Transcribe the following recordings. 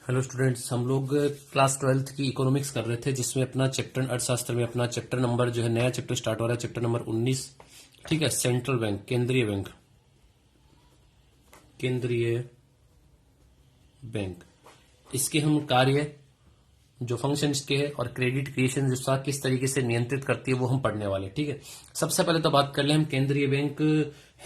Hello students, हम लोग class 12th की इकोनॉमिक्स कर रहे थे जिसमें अपना चैप्टर अर्थशास्त्र में अपना चैप्टर नंबर जो है नया चैप्टर स्टार्ट हो रहा है, चैप्टर नंबर 19। ठीक है, सेंट्रल बैंक, केंद्रीय बैंक, केंद्रीय बैंक, इसके हम कार्य, जो फंक्शन इसके है और क्रेडिट क्रिएशन जो सा किस तरीके से नियंत्रित करती है वो हम पढ़ने वाले। ठीक है, सबसे पहले तो बात कर ले हम केंद्रीय बैंक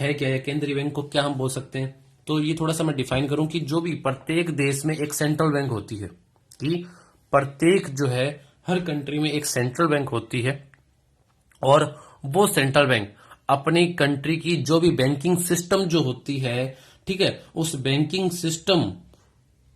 है क्या है, केंद्रीय बैंक को क्या हम बोल सकते हैं। तो ये थोड़ा सा मैं डिफाइन करूं कि जो भी प्रत्येक देश में एक सेंट्रल बैंक होती है, कि प्रत्येक जो है हर कंट्री में एक सेंट्रल बैंक होती है और वो सेंट्रल बैंक अपनी कंट्री की जो भी बैंकिंग सिस्टम जो होती है, ठीक है, उस बैंकिंग सिस्टम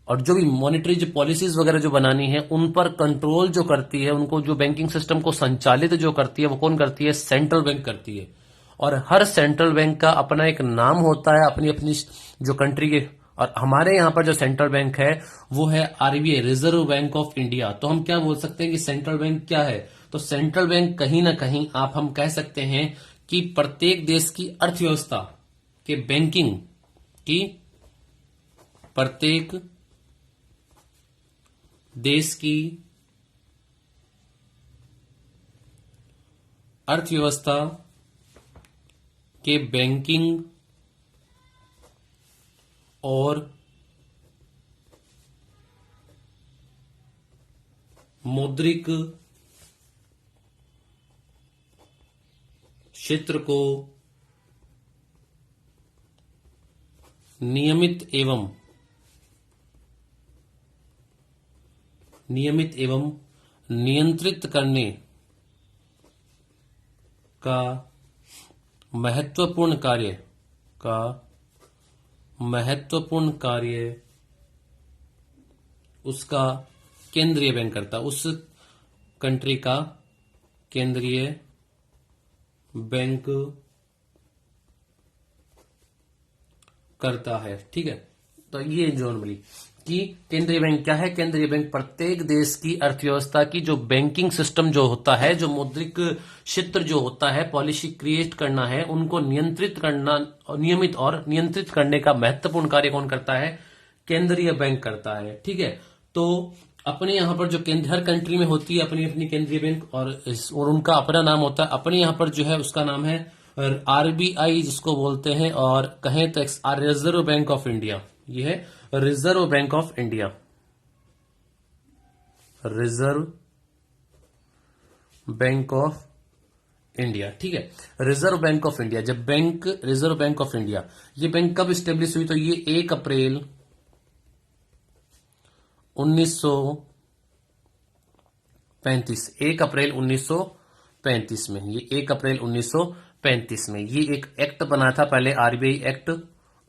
और जो भी मॉनेटरी जो पॉलिसीज वगैरह जो बनानी है उन पर कंट्रोल जो करती है, उनको जो बैंकिंग सिस्टम को संचालित जो करती है वो कौन करती है, सेंट्रल बैंक करती है। और हर सेंट्रल बैंक का अपना एक नाम होता है, अपनी अपनी जो कंट्री के। और हमारे यहां पर जो सेंट्रल बैंक है वो है RBI, reserve bank of India. तो हम क्या बोल सकते हैं कि सेंट्रल बैंक क्या है, तो सेंट्रल बैंक कहीं ना कहीं आप हम कह सकते हैं कि प्रत्येक देश की अर्थव्यवस्था के बैंकिंग की, प्रत्येक देश की अर्थव्यवस्था के बैंकिंग और मौद्रिक क्षेत्र को नियमित एवं नियंत्रित करने का महत्वपूर्ण कार्य उसका केंद्रीय बैंक करता, उस कंट्री का केंद्रीय बैंक करता है। ठीक है, तो ये जो नॉर्मली कि केंद्रीय बैंक क्या है, केंद्रीय बैंक प्रत्येक देश की अर्थव्यवस्था की जो बैंकिंग सिस्टम जो होता है, जो मौद्रिक क्षेत्र जो होता है, पॉलिसी क्रिएट करना है, उनको नियंत्रित करना, नियमित और नियंत्रित करने का महत्वपूर्ण कार्य कौन करता है, केंद्रीय बैंक करता है। ठीक है, तो अपने यहां पर जो हर कंट्री में होती है अपनी अपनी केंद्रीय बैंक और उनका अपना नाम होता है। अपने यहां पर जो है उसका नाम है आरबीआई जिसको बोलते हैं, और कहें तो रिजर्व बैंक ऑफ इंडिया। ये है reserve bank of India, reserve bank of India. ठीक है, रिजर्व बैंक ऑफ इंडिया, जब bank reserve bank of India, ये बैंक कब स्टेब्लिश हुई, तो ये 1 अप्रैल 1935, 1 अप्रैल 1935 में, ये 1 अप्रैल 1935 में ये एक एक्ट बना था, पहले आरबीआई एक्ट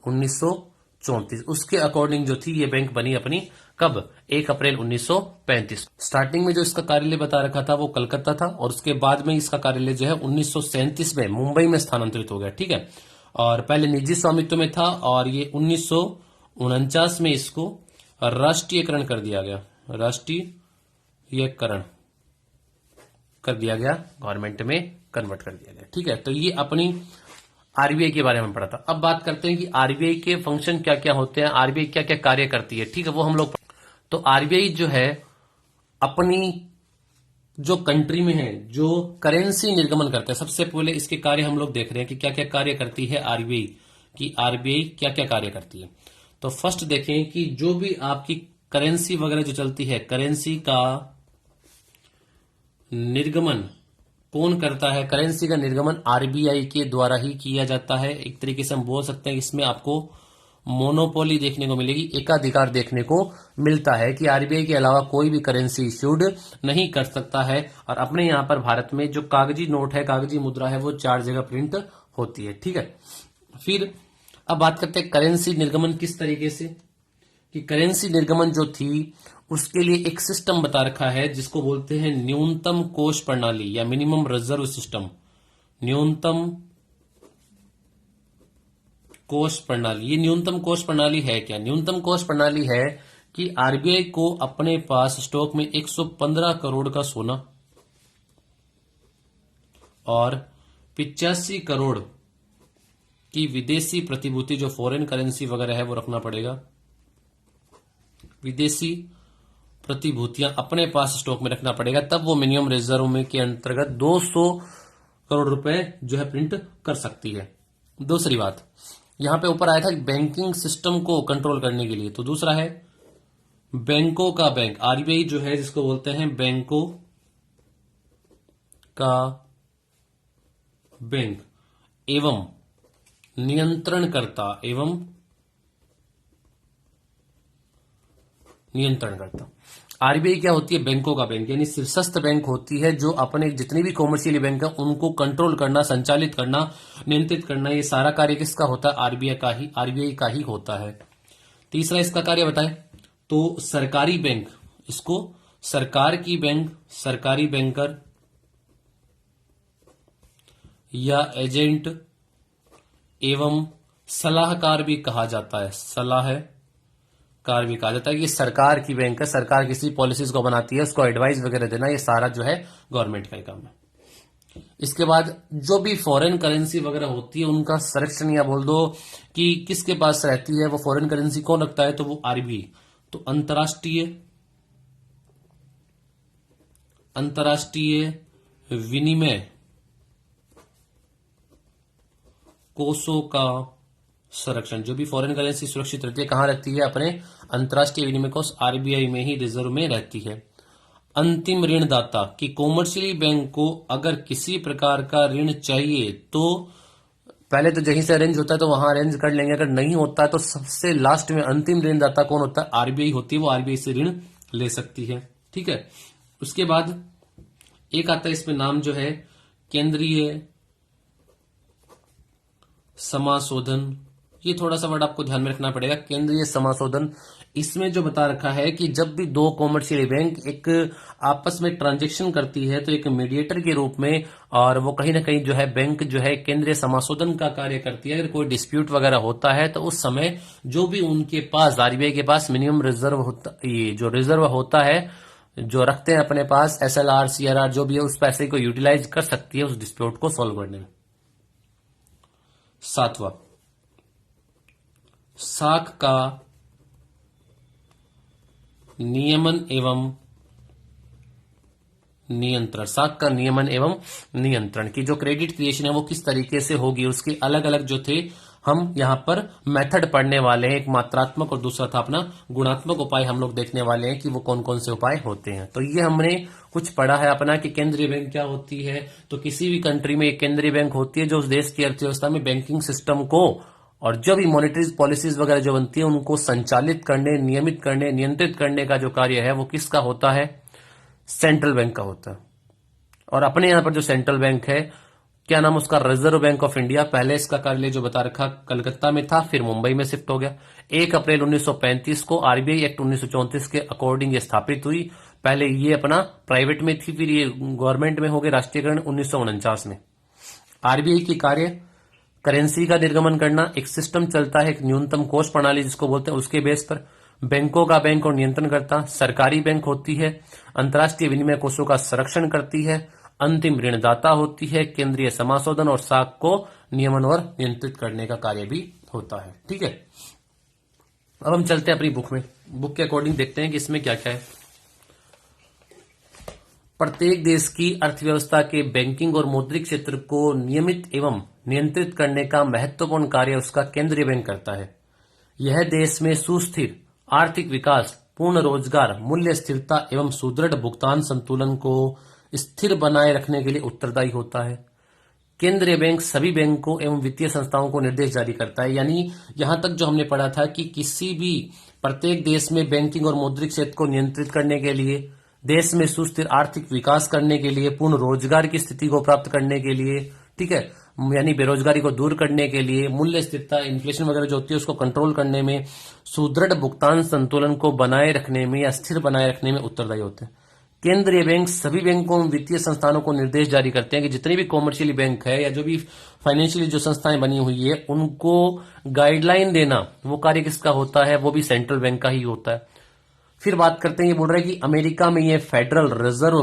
1934, उसके अकॉर्डिंग जो थी ये बैंक बनी अपनी, कब, 1 अप्रैल 1935। स्टार्टिंग में जो इसका कार्यालय बता रखा था वो कलकत्ता था, और उसके बाद में इसका कार्यालय जो है 1937 में मुंबई में स्थानांतरित हो गया। ठीक है, और पहले निजी स्वामित्व में था और ये 1949 में इसको राष्ट्रीयकरण कर दिया गया, राष्ट्रीयकरण कर दिया गया, गवर्नमेंट में कन्वर्ट कर दिया गया। ठीक है, तो ये अपनी आरबीआई के बारे में पढ़ा था। अब बात करते हैं कि आरबीआई के फंक्शन क्या क्या होते हैं, आरबीआई क्या क्या कार्य करती है। ठीक है, वो हम लोग, तो आरबीआई जो है अपनी जो कंट्री में है जो करेंसी निर्गमन करता है, सबसे पहले इसके कार्य हम लोग देख रहे हैं कि क्या क्या कार्य करती है आरबीआई, कि आरबीआई क्या क्या कार्य करती है। तो फर्स्ट देखें कि जो भी आपकी करेंसी वगैरह जो चलती है, करेंसी का निर्गमन कौन करता है, करेंसी का निर्गमन आरबीआई के द्वारा ही किया जाता है। एक तरीके से हम बोल सकते हैं इसमें आपको मोनोपोली देखने को मिलेगी, एकाधिकार देखने को मिलता है कि आरबीआई के अलावा कोई भी करेंसी इश्यूड नहीं कर सकता है। और अपने यहां पर भारत में जो कागजी नोट है, कागजी मुद्रा है, वो 4 जगह प्रिंट होती है। ठीक है, फिर अब बात करते हैं करेंसी निर्गमन किस तरीके से, कि करेंसी निर्गमन जो थी उसके लिए एक सिस्टम बता रखा है जिसको बोलते हैं न्यूनतम कोष प्रणाली या मिनिमम रिजर्व सिस्टम। न्यूनतम कोष प्रणाली, ये न्यूनतम कोष प्रणाली है क्या, न्यूनतम कोष प्रणाली है कि आरबीआई को अपने पास स्टॉक में 115 करोड़ का सोना और 85 करोड़ की विदेशी प्रतिभूति जो फॉरेन करेंसी वगैरह है वो रखना पड़ेगा। विदेशी प्रतिभूतियां अपने पास स्टॉक में रखना पड़ेगा, तब वो मिनिमम रिजर्व में के अंतर्गत 200 करोड़ रुपए जो है प्रिंट कर सकती है। दूसरी बात, यहां पे ऊपर आया था बैंकिंग सिस्टम को कंट्रोल करने के लिए, तो दूसरा है बैंकों का बैंक, आरबीआई जो है जिसको बोलते हैं बैंकों का बैंक एवं नियंत्रणकर्ता। आरबीआई क्या होती है? बैंकों का बैंक, यानी शीर्षस्थ बैंक होती है जो अपने जितनी भी कॉमर्शियल बैंक है उनको कंट्रोल करना, संचालित करना, नियंत्रित करना, ये सारा कार्य किसका होता है? आरबीआई का ही होता है। तीसरा इसका कार्य बताएं तो सरकारी बैंक, इसको सरकार की बैंक, सरकारी बैंकर या एजेंट एवं सलाहकार भी कहा जाता है। सलाहकार भी कहा जाता है कि सरकार की बैंक है, सरकार किसी पॉलिसीज को बनाती है, उसको एडवाइस वगैरह देना, ये सारा जो है गवर्नमेंट का ही काम है। इसके बाद जो भी फॉरेन करेंसी वगैरह होती है उनका संरक्षण, या बोल दो कि किसके पास रहती है, वो फॉरेन करेंसी कौन रखता है, तो वो आरबीआई। तो अंतर्राष्ट्रीय विनिमय कोषों का संरक्षण, जो भी फॉरेन करेंसी सुरक्षित रहती है कहां रहती है? अपने अंतर्राष्ट्रीय विनिमय कोष आरबीआई में ही रिजर्व में रहती है। अंतिम ऋणदाता कि कॉमर्शियल बैंक को अगर किसी प्रकार का ऋण चाहिए तो पहले तो जहीं से अरेंज होता है तो वहां अरेंज कर लेंगे, अगर नहीं होता है तो सबसे लास्ट में अंतिम ऋणदाता कौन होता है? आरबीआई होती है, वो आरबीआई से ऋण ले सकती है। ठीक है, उसके बाद एक आता है इसमें नाम जो है केंद्रीय समाशोधन, ये थोड़ा सा वर्ड आपको ध्यान में रखना पड़ेगा, केंद्रीय समाशोधन। इसमें जो बता रखा है कि जब भी दो कॉमर्शियल बैंक एक आपस में ट्रांजैक्शन करती है तो एक मीडिएटर के रूप में, और वो कहीं ना कहीं जो है बैंक जो है केंद्रीय समाशोधन का कार्य करती है। अगर कोई डिस्प्यूट वगैरह होता है तो उस समय जो भी उनके पास, आरबीआई के पास मिनिमम रिजर्व होता, ये जो रिजर्व होता है जो रखते हैं अपने पास, एसएलआर, सीआरआर जो भी है, उस पैसे को यूटिलाइज कर सकती है उस डिस्प्यूट को सॉल्व करने में। सातवां, साख का नियमन एवं नियंत्रण, साख का नियमन एवं नियंत्रण की जो क्रेडिट क्रिएशन है वो किस तरीके से होगी, उसके अलग अलग जो थे हम यहां पर मेथड पढ़ने वाले हैं। एक मात्रात्मक और दूसरा था अपना गुणात्मक उपाय हम लोग देखने वाले हैं कि वो कौन कौन से उपाय होते हैं। तो ये हमने कुछ पढ़ा है अपना कि केंद्रीय बैंक क्या होती है। तो किसी भी कंट्री में एक केंद्रीय बैंक होती है जो उस देश की अर्थव्यवस्था में बैंकिंग सिस्टम को और जो भी मॉनेटरी पॉलिसीज वगैरह जो बनती है उनको संचालित करने, नियमित करने, नियंत्रित करने का जो कार्य है वो किसका होता है? सेंट्रल बैंक का होता है। और अपने यहां पर जो सेंट्रल बैंक है, क्या नाम उसका? Reserve bank of India. पहले इसका कार्यालय जो बता रखा कलकत्ता में था, फिर मुंबई में शिफ्ट हो गया। 1 अप्रैल 1935 को आरबीआई एक्ट 1934 के अकॉर्डिंग ये स्थापित हुई। पहले ये अपना प्राइवेट में थी, फिर ये गवर्नमेंट में हो गए राष्ट्रीयकरण 1949 में। आरबीआई की कार्य करेंसी का निर्गमन करना, एक सिस्टम चलता है, एक न्यूनतम कोष प्रणाली जिसको बोलते हैं, उसके बेस पर बैंकों का बैंक और नियंत्रण करता, सरकारी बैंक होती है, अंतर्राष्ट्रीय विनिमय कोषों का संरक्षण करती है, अंतिम ऋणदाता होती है, केंद्रीय समाशोधन और साख को नियमन और नियंत्रित करने का कार्य भी होता है। ठीक है, अब हम चलते हैं अपनी बुक में, बुक के अकॉर्डिंग देखते हैं कि इसमें क्या क्या है। प्रत्येक देश की अर्थव्यवस्था के बैंकिंग और मौद्रिक क्षेत्र को नियमित एवं नियंत्रित करने का महत्वपूर्ण कार्य उसका केंद्रीय बैंक करता है। यह देश में सुस्थिर आर्थिक विकास, पूर्ण रोजगार, मूल्य स्थिरता एवं सुदृढ़ भुगतान संतुलन को स्थिर बनाए रखने के लिए उत्तरदायी होता है। केंद्रीय बैंक सभी बैंकों एवं वित्तीय संस्थाओं को निर्देश जारी करता है। यानी यहां तक जो हमने पढ़ा था कि किसी भी प्रत्येक देश में बैंकिंग और मौद्रिक क्षेत्र को नियंत्रित करने के लिए, देश में सुस्थिर आर्थिक विकास करने के लिए, पूर्ण रोजगार की स्थिति को प्राप्त करने के लिए, ठीक है, यानी बेरोजगारी को दूर करने के लिए, मूल्य स्थिरता, इन्फ्लेशन वगैरह जो होती है उसको कंट्रोल करने में, सुदृढ़ भुगतान संतुलन को बनाए रखने में या स्थिर बनाए रखने में उत्तरदायी होते हैं। केंद्रीय बैंक सभी बैंकों वित्तीय संस्थानों को निर्देश जारी करते हैं कि जितने भी कॉमर्शियल बैंक है या जो भी फाइनेंशियली जो संस्थाएं बनी हुई है उनको गाइडलाइन देना, वो कार्य किसका होता है? वो भी सेंट्रल बैंक का ही होता है। फिर बात करते हैं, ये बोल रहा है कि अमेरिका में यह फेडरल रिजर्व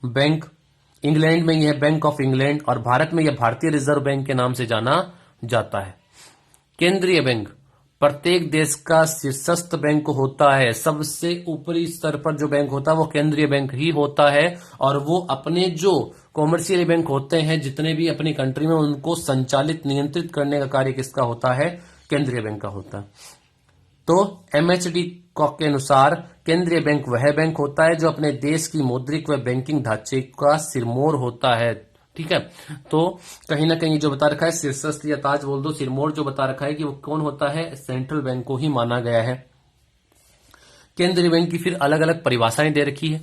बैंक, इंग्लैंड में यह बैंक ऑफ इंग्लैंड और भारत में यह भारतीय रिजर्व बैंक के नाम से जाना जाता है। केंद्रीय बैंक प्रत्येक देश का शीर्षस्थ बैंक होता है, सबसे ऊपरी स्तर पर जो बैंक होता है वो केंद्रीय बैंक ही होता है, और वो अपने जो कॉमर्शियल बैंक होते हैं जितने भी अपनी कंट्री में, उनको संचालित नियंत्रित करने का कार्य किसका होता है? केंद्रीय बैंक का होता है। तो एमएचडी कॉक के अनुसार केंद्रीय बैंक वह बैंक होता है जो अपने देश की मौद्रिक व बैंकिंग ढांचे का सिरमौर होता है। ठीक है, तो कहीं ना कहीं जो बता रखा है शीर्षस्थ या ताज बोल दो, सिरमौर जो बता रखा है कि वो कौन होता है? सेंट्रल बैंक को ही माना गया है। केंद्रीय बैंक की फिर अलग अलग परिभाषाएं दे रखी है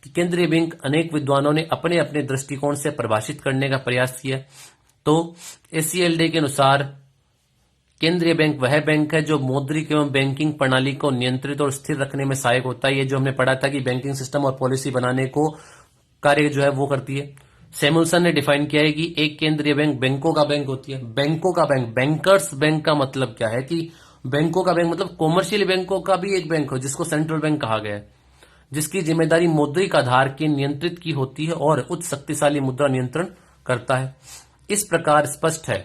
कि केंद्रीय बैंक अनेक विद्वानों ने अपने अपने दृष्टिकोण से परिभाषित करने का प्रयास किया। तो एसीएलडी के अनुसार केंद्रीय बैंक वह बैंक है जो मौद्रिक एवं बैंकिंग प्रणाली को नियंत्रित और स्थिर रखने में सहायक होता है। ये जो हमने पढ़ा था कि बैंकिंग सिस्टम और पॉलिसी बनाने को कार्य जो है वो करती है। सैमुअल्सन ने डिफाइन किया है कि एक केंद्रीय बैंक बैंकों का बैंक होती है। बैंकों का बैंक, बैंकर्स बैंक का मतलब क्या है कि बैंकों का बैंक मतलब कॉमर्शियल बैंकों का भी एक बैंक हो जिसको सेंट्रल बैंक कहा गया है, जिसकी जिम्मेदारी मौद्रिक आधार के नियंत्रित की होती है और उच्च शक्तिशाली मुद्रा नियंत्रण करता है। इस प्रकार स्पष्ट है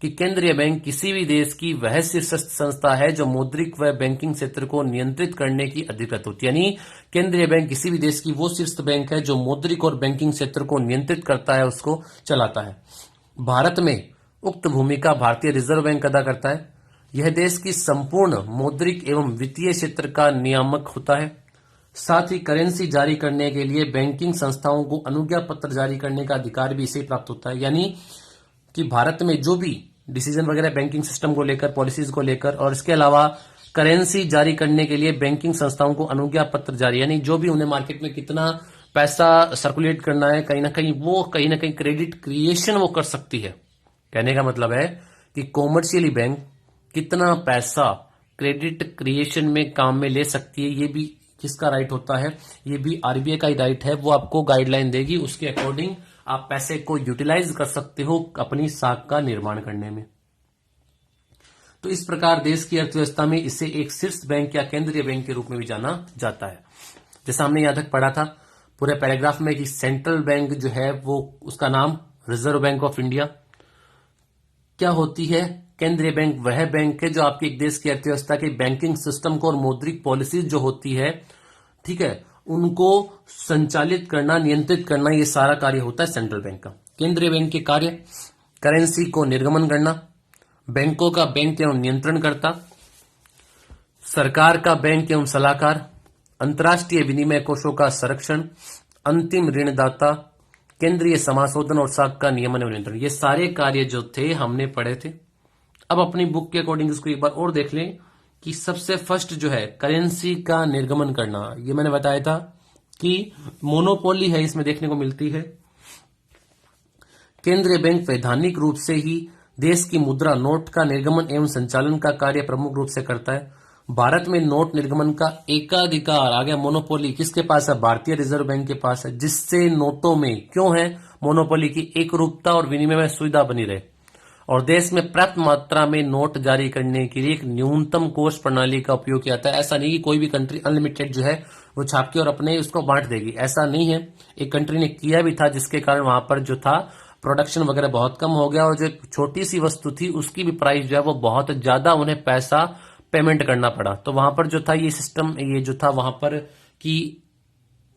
कि केंद्रीय बैंक किसी भी देश की वह शीर्षस्थ संस्था है जो मौद्रिक व बैंकिंग क्षेत्र को नियंत्रित करने की अधिकृत होती है। यानी केंद्रीय बैंक किसी भी देश की वो शीर्ष बैंक है जो मौद्रिक और बैंकिंग क्षेत्र को नियंत्रित करता है, उसको चलाता है। भारत में उक्त भूमिका भारतीय रिजर्व बैंक अदा करता है। यह देश की संपूर्ण मौद्रिक एवं वित्तीय क्षेत्र का नियामक होता है। साथ ही करेंसी जारी करने के लिए बैंकिंग संस्थाओं को अनुज्ञा पत्र जारी करने का अधिकार भी इसे प्राप्त होता है। यानी कि भारत में जो भी डिसीजन वगैरह बैंकिंग सिस्टम को लेकर, पॉलिसीज को लेकर, और इसके अलावा करेंसी जारी करने के लिए बैंकिंग संस्थाओं को अनुज्ञा पत्र जारी, यानी जो भी उन्हें मार्केट में कितना पैसा सर्कुलेट करना है, कहीं ना कहीं क्रेडिट क्रिएशन वो कर सकती है। कहने का मतलब है कि कॉमर्शियली बैंक कितना पैसा क्रेडिट क्रिएशन में काम में ले सकती है, ये भी किसका राइट होता है? ये भी आरबीआई का ही राइट है। वो आपको गाइडलाइन देगी, उसके अकॉर्डिंग आप पैसे को यूटिलाइज कर सकते हो अपनी साख का निर्माण करने में। तो इस प्रकार देश की अर्थव्यवस्था में इसे एक शीर्ष बैंक या केंद्रीय बैंक के रूप में भी जाना जाता है। जैसा हमने यहां तक पढ़ा था पूरे पैराग्राफ में कि सेंट्रल बैंक जो है वो उसका नाम रिजर्व बैंक ऑफ इंडिया। क्या होती है? केंद्रीय बैंक वह बैंक है जो आपके एक देश की अर्थव्यवस्था के बैंकिंग सिस्टम को और मौद्रिक पॉलिसीज जो होती है, ठीक है, उनको संचालित करना, नियंत्रित करना, ये सारा कार्य होता है सेंट्रल बैंक का। केंद्रीय बैंक के कार्य: करेंसी को निर्गमन करना, बैंकों का बैंक एवं नियंत्रण करता, सरकार का बैंक एवं सलाहकार, अंतर्राष्ट्रीय विनिमय कोषों का संरक्षण, अंतिम ऋणदाता, केंद्रीय समाशोधन और साख का नियमन एवं नियंत्रण। ये सारे कार्य जो थे हमने पढ़े थे। अब अपनी बुक के अकॉर्डिंग इसको एक बार और देख लें कि सबसे फर्स्ट जो है करेंसी का निर्गमन करना, ये मैंने बताया था कि मोनोपोली है इसमें देखने को मिलती है। केंद्रीय बैंक वैधानिक रूप से ही देश की मुद्रा नोट का निर्गमन एवं संचालन का कार्य प्रमुख रूप से करता है। भारत में नोट निर्गमन का एकाधिकार आ गया, मोनोपोली किसके पास है? भारतीय रिजर्व बैंक के पास है, जिससे नोटों में क्यों है मोनोपोली की? एक रूपता और विनिमय में सुविधा बनी रहे, और देश में पर्याप्त मात्रा में नोट जारी करने के लिए एक न्यूनतम कोष प्रणाली का उपयोग किया जाता है। ऐसा नहीं कि कोई भी कंट्री अनलिमिटेड जो है वो छाप के और अपने उसको बांट देगी, ऐसा नहीं है। एक कंट्री ने किया भी था जिसके कारण वहां पर जो था प्रोडक्शन वगैरह बहुत कम हो गया, और जो छोटी सी वस्तु थी उसकी भी प्राइस जो है वो बहुत ज्यादा उन्हें पैसा पेमेंट करना पड़ा। तो वहां पर जो था ये सिस्टम, ये जो था वहां पर कि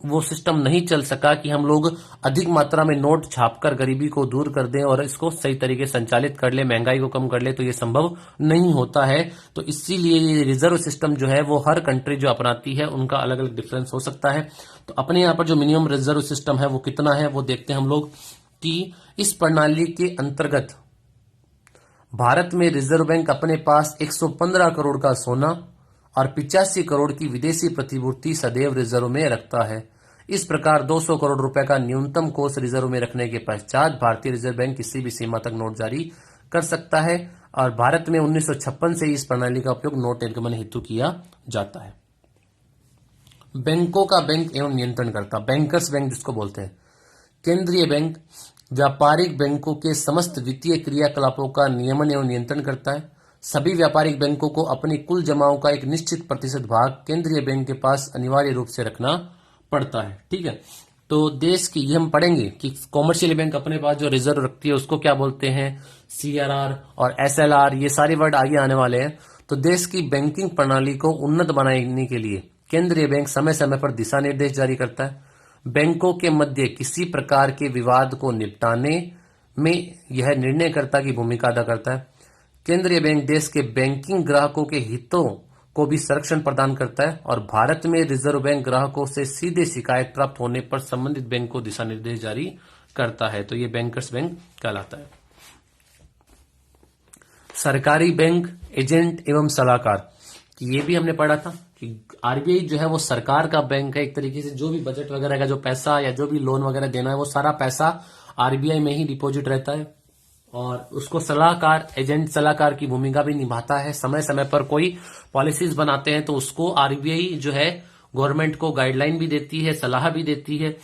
वो सिस्टम नहीं चल सका कि हम लोग अधिक मात्रा में नोट छापकर गरीबी को दूर कर दें और इसको सही तरीके से संचालित कर ले, महंगाई को कम कर ले, तो ये संभव नहीं होता है। तो इसीलिए ये रिजर्व सिस्टम जो है वो हर कंट्री जो अपनाती है उनका अलग अलग डिफरेंस हो सकता है। तो अपने यहाँ पर जो मिनिमम रिजर्व सिस्टम है वो कितना है वो देखते हैं हम लोग कि इस प्रणाली के अंतर्गत भारत में रिजर्व बैंक अपने पास 115 करोड़ का सोना और 85 करोड़ की विदेशी प्रतिभूति सदैव रिजर्व में रखता है। इस प्रकार 200 करोड़ रुपए का न्यूनतम कोष रिजर्व में रखने के पश्चात भारतीय रिजर्व बैंक किसी भी सीमा तक नोट जारी कर सकता है, और भारत में 1956 से इस प्रणाली का उपयोग नोट निर्गमन हेतु किया जाता है। बैंकों का बैंक एवं नियंत्रण करता, बैंकर्स बैंक जिसको बोलते हैं। केंद्रीय बैंक व्यापारिक बैंकों के समस्त वित्तीय क्रियाकलापों का नियमन एवं नियंत्रण करता है। सभी व्यापारिक बैंकों को अपनी कुल जमाओं का एक निश्चित प्रतिशत भाग केंद्रीय बैंक के पास अनिवार्य रूप से रखना पड़ता है। ठीक है, तो देश की ये हम पढ़ेंगे कि कॉमर्शियल बैंक अपने पास जो रिजर्व रखती है उसको क्या बोलते हैं, सीआरआर और एसएलआर, ये सारे वर्ड आगे आने वाले हैं। तो देश की बैंकिंग प्रणाली को उन्नत बनाने के लिए केंद्रीय बैंक समय समय पर दिशा निर्देश जारी करता है। बैंकों के मध्य किसी प्रकार के विवाद को निपटाने में यह निर्णयकर्ता की भूमिका अदा करता है। केंद्रीय बैंक देश के बैंकिंग ग्राहकों के हितों को भी संरक्षण प्रदान करता है और भारत में रिजर्व बैंक ग्राहकों से सीधे शिकायत प्राप्त होने पर संबंधित बैंक को दिशा निर्देश जारी करता है। तो ये बैंकर्स बैंक कहलाता है। सरकारी बैंक एजेंट एवं सलाहकार, ये भी हमने पढ़ा था कि आरबीआई जो है वो सरकार का बैंक है। एक तरीके से जो भी बजट वगैरह का जो पैसा या जो भी लोन वगैरह देना है वो सारा पैसा आरबीआई में ही डिपॉजिट रहता है और उसको सलाहकार एजेंट सलाहकार की भूमिका भी निभाता है। समय समय पर कोई पॉलिसीज बनाते हैं तो उसको आरबीआई जो है गवर्नमेंट को गाइडलाइन भी देती है, सलाह भी देती है।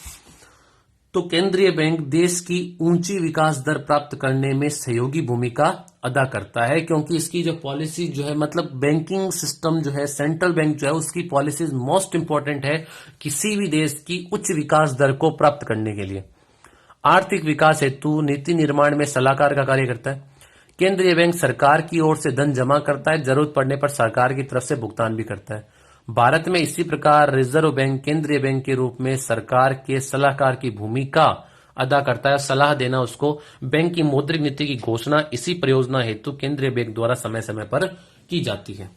तो केंद्रीय बैंक देश की ऊंची विकास दर प्राप्त करने में सहयोगी भूमिका अदा करता है, क्योंकि इसकी जो पॉलिसी जो है मतलब बैंकिंग सिस्टम जो है सेंट्रल बैंक जो है उसकी पॉलिसीज मोस्ट इंपॉर्टेंट है किसी भी देश की उच्च विकास दर को प्राप्त करने के लिए। आर्थिक विकास हेतु नीति निर्माण में सलाहकार का कार्य करता है। केंद्रीय बैंक सरकार की ओर से धन जमा करता है, जरूरत पड़ने पर सरकार की तरफ से भुगतान भी करता है। भारत में इसी प्रकार रिजर्व बैंक केंद्रीय बैंक के रूप में सरकार के सलाहकार की भूमिका अदा करता है। सलाह देना उसको बैंक की मौद्रिक नीति की घोषणा इसी परियोजना हेतु केंद्रीय बैंक द्वारा समय समय पर की जाती है।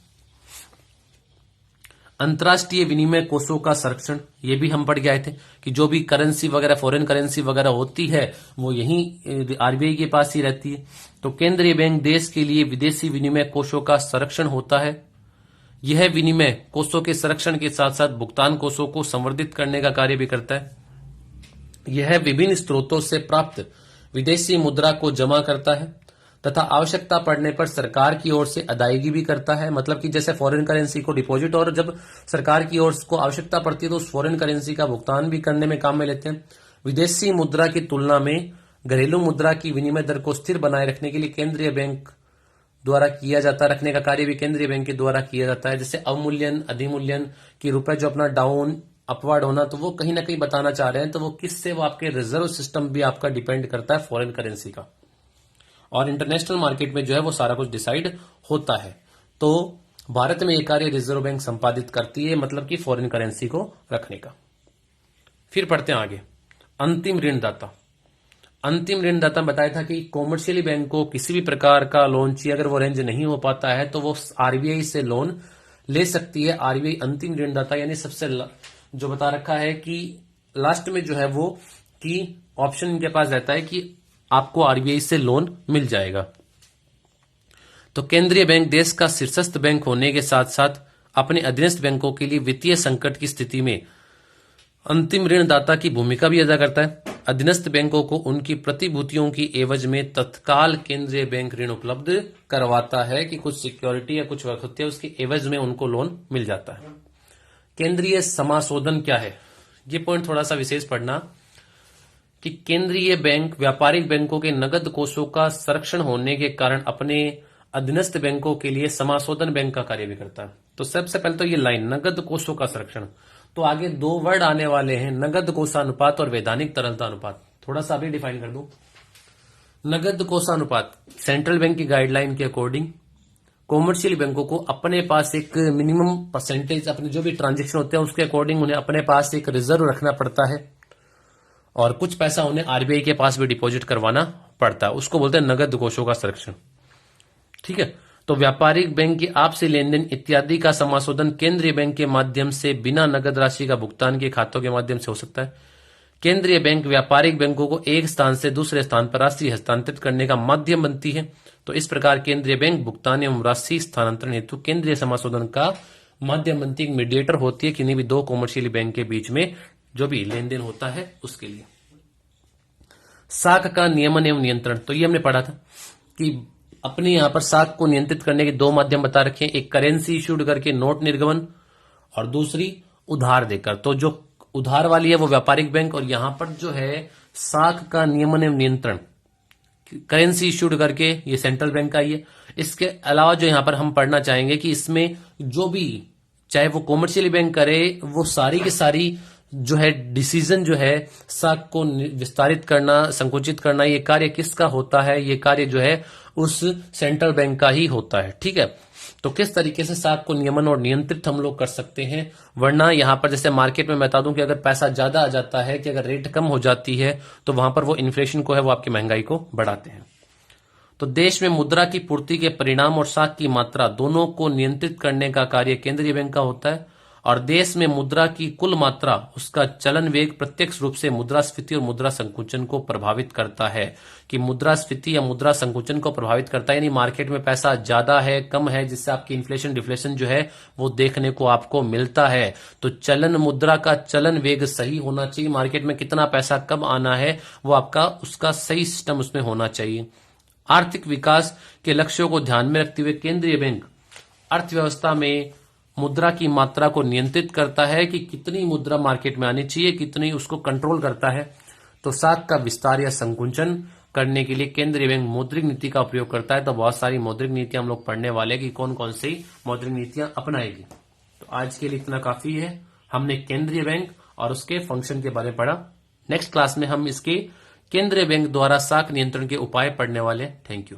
अंतर्राष्ट्रीय विनिमय कोषों का संरक्षण, ये भी हम पढ़ के आए थे कि जो भी करेंसी वगैरह फॉरेन करेंसी वगैरह होती है वो यहीं आरबीआई के पास ही रहती है। तो केंद्रीय बैंक देश के लिए विदेशी विनिमय कोषों का संरक्षण होता है। यह विनिमय कोषों के संरक्षण के साथ साथ भुगतान कोषों को संवर्धित करने का कार्य भी करता है। यह विभिन्न स्रोतों से प्राप्त विदेशी मुद्रा को जमा करता है तथा आवश्यकता पड़ने पर सरकार की ओर से अदायगी भी करता है। मतलब कि जैसे फॉरेन करेंसी को डिपॉजिट और जब सरकार की ओर को आवश्यकता पड़ती है तो उस फॉरेन करेंसी का भुगतान भी करने में काम में लेते हैं। विदेशी मुद्रा की तुलना में घरेलू मुद्रा की विनिमय दर को स्थिर बनाए रखने के लिए केंद्रीय बैंक द्वारा किया जाता रखने का कार्य भी केंद्रीय बैंक के द्वारा किया जाता है। जैसे अवमूल्यन अधिमूल्यन की रुपए जो अपना डाउन अपवर्ड होना, तो वो कहीं ना कहीं बताना चाह रहे हैं। तो वो किससे, वो आपके रिजर्व सिस्टम भी आपका डिपेंड करता है फॉरेन करेंसी का, और इंटरनेशनल मार्केट में जो है वो सारा कुछ डिसाइड होता है। तो भारत में ये कार्य रिजर्व बैंक संपादित करती है, मतलब कि फॉरेन करेंसी को रखने का। फिर पढ़ते हैं आगे, अंतिम ऋणदाता। अंतिम ऋणदाता बताया था कि कॉमर्शियली बैंक को किसी भी प्रकार का लोन चाहिए, अगर वो रेंज नहीं हो पाता है तो वो आरबीआई से लोन ले सकती है। आरबीआई अंतिम ऋणदाता, यानी सबसे जो बता रखा है कि लास्ट में जो है वो कि ऑप्शन इनके पास रहता है कि आपको आरबीआई से लोन मिल जाएगा। तो केंद्रीय बैंक देश का शीर्षस्थ बैंक होने के साथ साथ अपने अधीनस्थ बैंकों के लिए वित्तीय संकट की स्थिति में अंतिम ऋणदाता की भूमिका भी अदा करता है। अधीनस्थ बैंकों को उनकी प्रतिभूतियों की एवज में तत्काल केंद्रीय बैंक ऋण उपलब्ध करवाता है कि कुछ सिक्योरिटी या कुछ वक्त होती है, उसकी एवज में उनको लोन मिल जाता है। केंद्रीय समाशोधन क्या है, ये पॉइंट थोड़ा सा विशेष पढ़ना कि केंद्रीय बैंक व्यापारिक बैंकों के नगद कोषों का संरक्षण होने के कारण अपने अधीनस्थ बैंकों के लिए समाशोधन बैंक का कार्य भी करता है। तो सबसे पहले तो ये लाइन नगद कोषों का संरक्षण, तो आगे दो वर्ड आने वाले हैं, नगद कोषानुपात और वैधानिक तरलता अनुपात। थोड़ा सा अभी डिफाइन कर दूं। नगद कोषानुपात सेंट्रल बैंक की गाइडलाइन के अकॉर्डिंग कॉमर्शियल बैंकों को अपने पास एक मिनिमम परसेंटेज, अपने जो भी ट्रांजेक्शन होते हैं उसके अकॉर्डिंग उन्हें अपने पास एक रिजर्व रखना पड़ता है और कुछ पैसा उन्हें आरबीआई के पास भी डिपॉजिट करवाना पड़ता है। उसको बोलते हैं नगद कोषों का संरक्षण। ठीक है, तो व्यापारिक बैंक की आपसी लेन देन इत्यादि का समाशोधन केंद्रीय बैंक के माध्यम से बिना नगद राशि का भुगतान के खातों के माध्यम से हो सकता है। केंद्रीय बैंक व्यापारिक बैंकों को एक स्थान से दूसरे स्थान पर राशि हस्तांतरित करने का माध्यम बनती है। तो इस प्रकार केंद्रीय बैंक भुगतान एवं राशि स्थानांतरण हेतु केंद्रीय समाशोधन का माध्यम बनती है, मीडिएटर होती है किन्हीं भी दो कॉमर्शियल बैंक के बीच में जो भी लेन देन होता है उसके लिए। साख का नियमन एवं नियंत्रण, तो ये हमने पढ़ा था कि अपने यहां पर साख को नियंत्रित करने के दो माध्यम बता रखे हैं, एक करेंसी इश्यूड करके नोट निर्गमन और दूसरी उधार देकर। तो जो उधार वाली है वो व्यापारिक बैंक, और यहां पर जो है साख का नियमन एवं नियंत्रण करेंसी इश्यूड करके ये सेंट्रल बैंक का ही है। इसके अलावा जो यहां पर हम पढ़ना चाहेंगे कि इसमें जो भी चाहे वो कॉमर्शियल बैंक करे वो सारी की सारी जो है डिसीजन जो है साख को विस्तारित करना संकुचित करना, ये कार्य किसका होता है, ये कार्य जो है उस सेंट्रल बैंक का ही होता है। ठीक है, तो किस तरीके से साख को नियमन और नियंत्रित हम लोग कर सकते हैं, वरना यहां पर जैसे मार्केट में मैं बता दूं कि अगर पैसा ज्यादा आ जाता है, कि अगर रेट कम हो जाती है, तो वहां पर वो इन्फ्लेशन को है वो आपकी महंगाई को बढ़ाते हैं। तो देश में मुद्रा की पूर्ति के परिणाम और साख की मात्रा दोनों को नियंत्रित करने का कार्य केंद्रीय बैंक का होता है। और देश में मुद्रा की कुल मात्रा, उसका चलन वेग प्रत्यक्ष रूप से मुद्रास्फीति और मुद्रा संकुचन को प्रभावित करता है। कि मुद्रास्फीति या मुद्रा संकुचन को प्रभावित करता है, यानी मार्केट में पैसा ज्यादा है कम है, जिससे आपकी इन्फ्लेशन डिफ्लेशन जो है वो देखने को आपको मिलता है। तो चलन मुद्रा का चलन वेग सही होना चाहिए, मार्केट में कितना पैसा कब आना है वो आपका उसका सही सिस्टम उसमें होना चाहिए। आर्थिक विकास के लक्ष्यों को ध्यान में रखते हुए केंद्रीय बैंक अर्थव्यवस्था में मुद्रा की मात्रा को नियंत्रित करता है कि कितनी मुद्रा मार्केट में आनी चाहिए, कितनी, उसको कंट्रोल करता है। तो साख का विस्तार या संकुचन करने के लिए केंद्रीय बैंक मौद्रिक नीति का प्रयोग करता है। तो बहुत सारी मौद्रिक नीतियां हम लोग पढ़ने वाले कि कौन कौन सी मौद्रिक नीतियां अपनाएगी। तो आज के लिए इतना काफी है। हमने केंद्रीय बैंक और उसके फंक्शन के बारे में पढ़ा। नेक्स्ट क्लास में हम इसके केंद्रीय बैंक द्वारा साख नियंत्रण के उपाय पढ़ने वाले। Thank you.